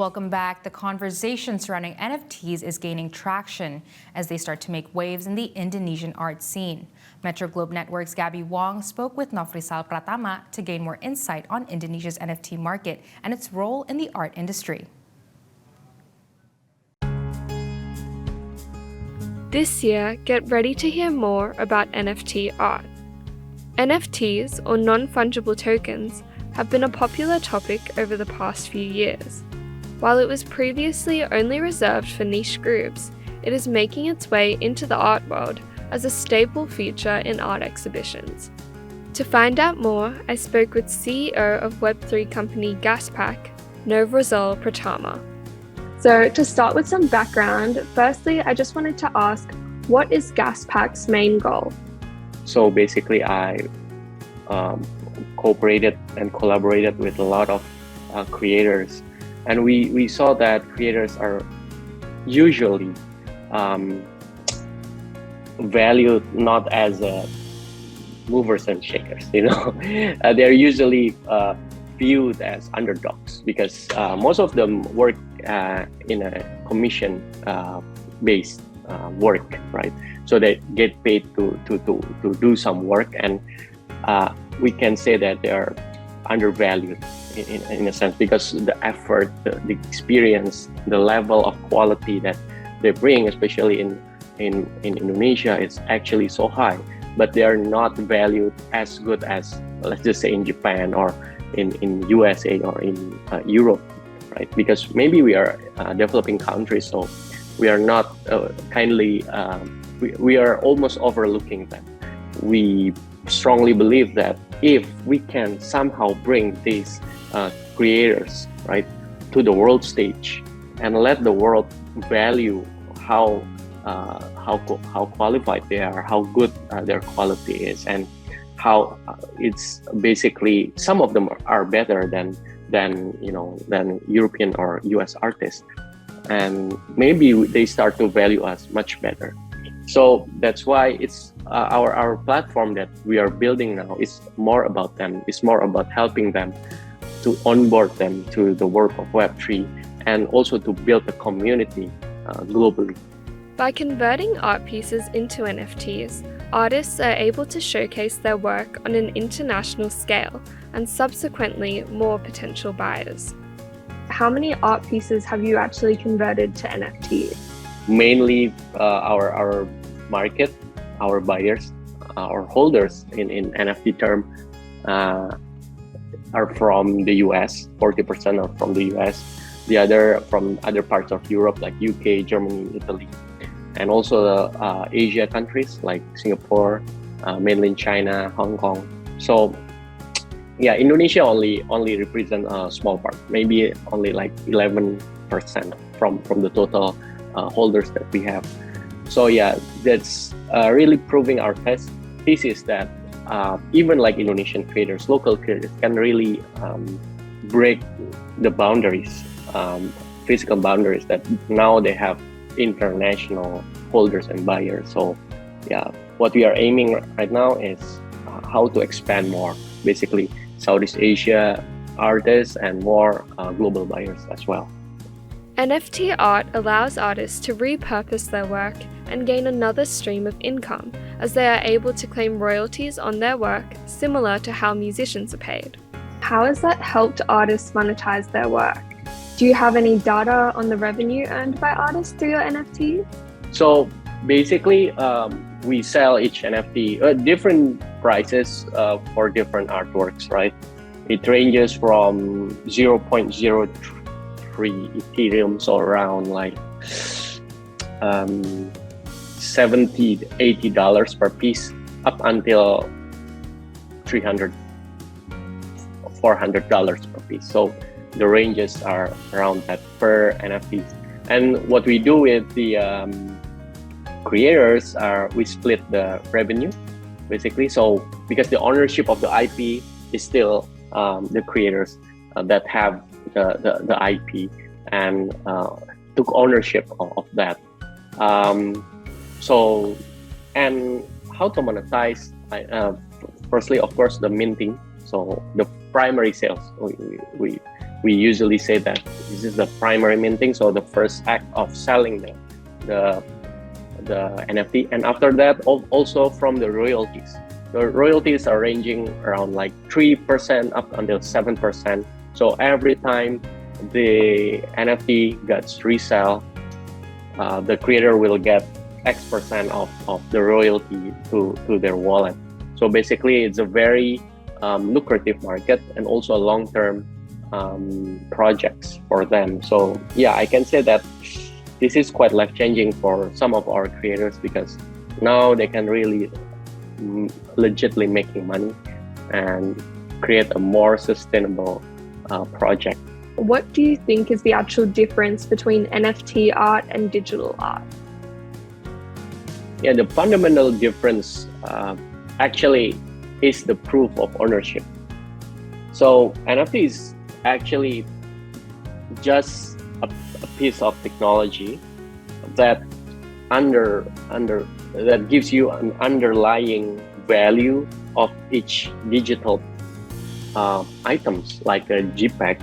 Welcome back. The conversation surrounding NFTs is gaining traction as they start to make waves in the Indonesian art scene. Metro Globe Network's Gabby Wong spoke with Novrizal Pratama to gain more insight on Indonesia's NFT market and its role in the art industry. This year, get ready to hear more about NFT art. NFTs, or non-fungible tokens, have been a popular topic over the past few years. While it was previously only reserved for niche groups, it is making its way into the art world as a staple feature in art exhibitions. To find out more, I spoke with CEO of Web3 company Gaspack, Novrizal Pratama. So to start with some background, firstly, I just wanted to ask, what is Gaspack's main goal? So basically, I cooperated and collaborated with a lot of creators. And we saw that creators are usually valued not as movers and shakers, they're usually viewed as underdogs because most of them work in a commission-based work, right? So they get paid to do some work, and we can say that they are undervalued in a sense because the effort, the experience, the level of quality that they bring, especially in Indonesia, is actually so high, but they are not valued as good as, let's just say, in Japan or in USA or in Europe, right? Because maybe we are developing countries, so we are not we are almost overlooking them. We strongly believe that if we can somehow bring these creators, right, to the world stage and let the world value how qualified they are, how good their quality is, and how it's basically some of them are better than European or US artists, and maybe they start to value us much better. So that's why it's our platform that we are building now is more about them. It's more about helping them to onboard them to the work of Web3 and also to build a community globally. By converting art pieces into NFTs, artists are able to showcase their work on an international scale and subsequently more potential buyers. How many art pieces have you actually converted to NFTs? Mainly our market, our buyers, our holders in NFT term are from the US. 40% are from the US. The other from other parts of Europe like UK, Germany, Italy, and also the Asia countries like Singapore, mainland China, Hong Kong. So yeah, Indonesia only represent a small part, maybe only like 11% from the total holders that we have. So yeah, that's really proving our thesis that even like Indonesian creators, local creators can really break the boundaries, physical boundaries that now they have international holders and buyers. So yeah, what we are aiming right now is how to expand more, basically Southeast Asia artists and more global buyers as well. NFT art allows artists to repurpose their work and gain another stream of income as they are able to claim royalties on their work, similar to how musicians are paid. How has that helped artists monetize their work? Do you have any data on the revenue earned by artists through your NFT? So basically, we sell each NFT different prices for different artworks, right? It ranges from 0.03 Ethereum, so around like $70 to $80 per piece, up until $300, $400 per piece. So the ranges are around that per NFT. And what we do with the creators are we split the revenue, basically. So because the ownership of the IP is still the creators that have the IP and took ownership of that. So, and how to monetize? Firstly, of course, the minting. So the primary sales, we we usually say that this is the primary minting, so the first act of selling the NFT, and after that also from the royalties. The royalties are ranging around like 3% up until 7%. So every time the NFT gets resell, the creator will get X% of the royalty to their wallet. So basically, it's a very lucrative market and also a long-term projects for them. So yeah, I can say that this is quite life-changing for some of our creators, because now they can really legitimately making money and create a more sustainable project. What do you think is the actual difference between NFT art and digital art? Yeah, the fundamental difference actually is the proof of ownership. So NFT is actually just a piece of technology that that gives you an underlying value of each digital items, like a JPEG,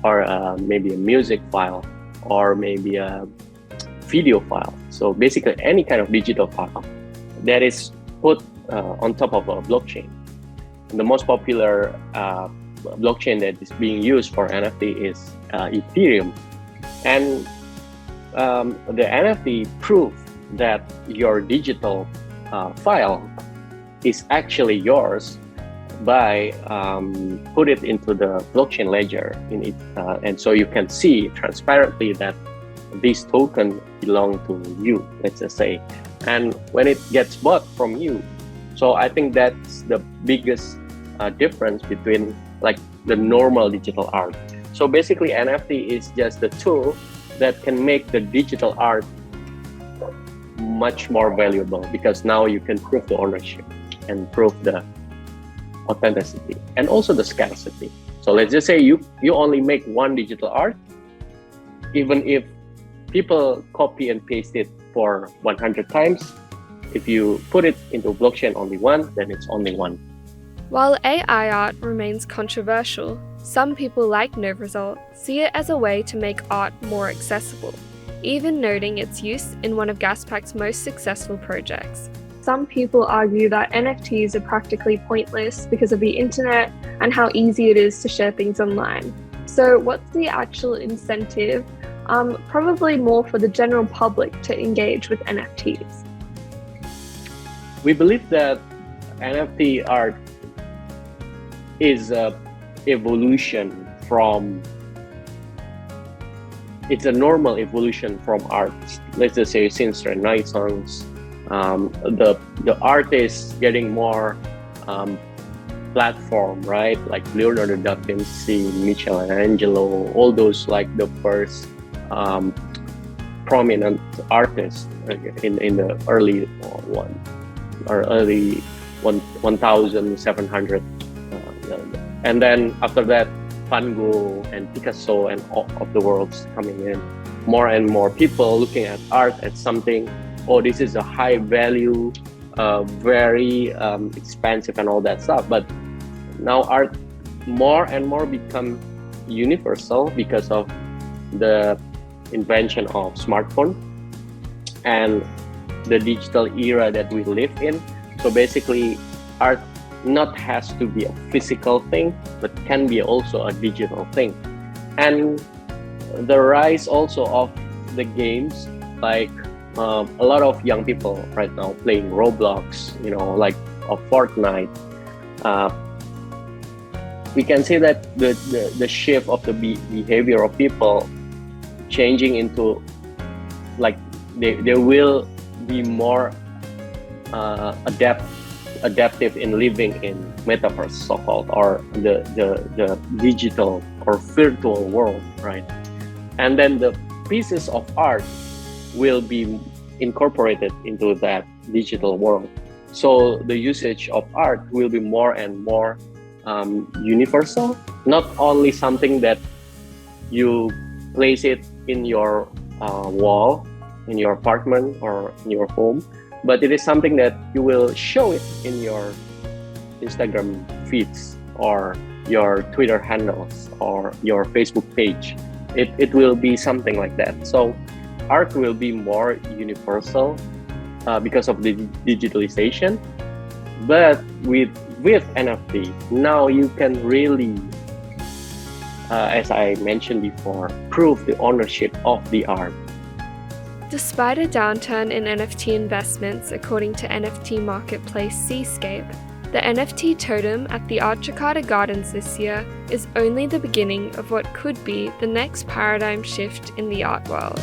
or maybe a music file, or maybe a video file. So basically any kind of digital file that is put on top of a blockchain. And the most popular blockchain that is being used for NFT is Ethereum. And the NFT proof that your digital file is actually yours by put it into the blockchain ledger in it, and so you can see transparently that this token belong to you, let's just say, and when it gets bought from you. So I think that's the biggest difference between like the normal digital art. So basically NFT is just the tool that can make the digital art much more valuable, because now you can prove the ownership and prove the authenticity and also the scarcity. So let's just say you only make one digital art, even if people copy and paste it for 100 times, if you put it into blockchain only one, then it's only one. While AI art remains controversial, some people like Novrizal see it as a way to make art more accessible, even noting its use in one of Gaspack's most successful projects. Some people argue that NFTs are practically pointless because of the internet and how easy it is to share things online. So what's the actual incentive, probably more for the general public, to engage with NFTs? We believe that NFT art is a evolution from, it's a normal evolution from art. Let's just say since Renaissance, the artists getting more platform, right? Like Leonardo da Vinci, Michelangelo, all those like the first prominent artists in the early 1700, and then after that Van Gogh and Picasso and all of the world's coming in. More and more people looking at art as something, oh, this is a high value, very expensive and all that stuff. But now art more and more become universal because of the invention of smartphone and the digital era that we live in. So basically art not has to be a physical thing, but can be also a digital thing. And the rise also of the games, like a lot of young people right now playing Roblox, like a Fortnite. We can say that the shift of the behavior of people changing into like they will be more adaptive in living in metaverse, so-called, or the digital or virtual world, right? And then the pieces of art will be incorporated into that digital world. So the usage of art will be more and more universal, not only something that you place it in your wall, in your apartment or in your home, but it is something that you will show it in your Instagram feeds or your Twitter handles or your Facebook page. It will be something like that. So art will be more universal because of the digitalization. But with NFT, now you can really, as I mentioned before, prove the ownership of the art. Despite a downturn in NFT investments, according to NFT marketplace Seascape, the NFT totem at the Art Jakarta Gardens this year is only the beginning of what could be the next paradigm shift in the art world.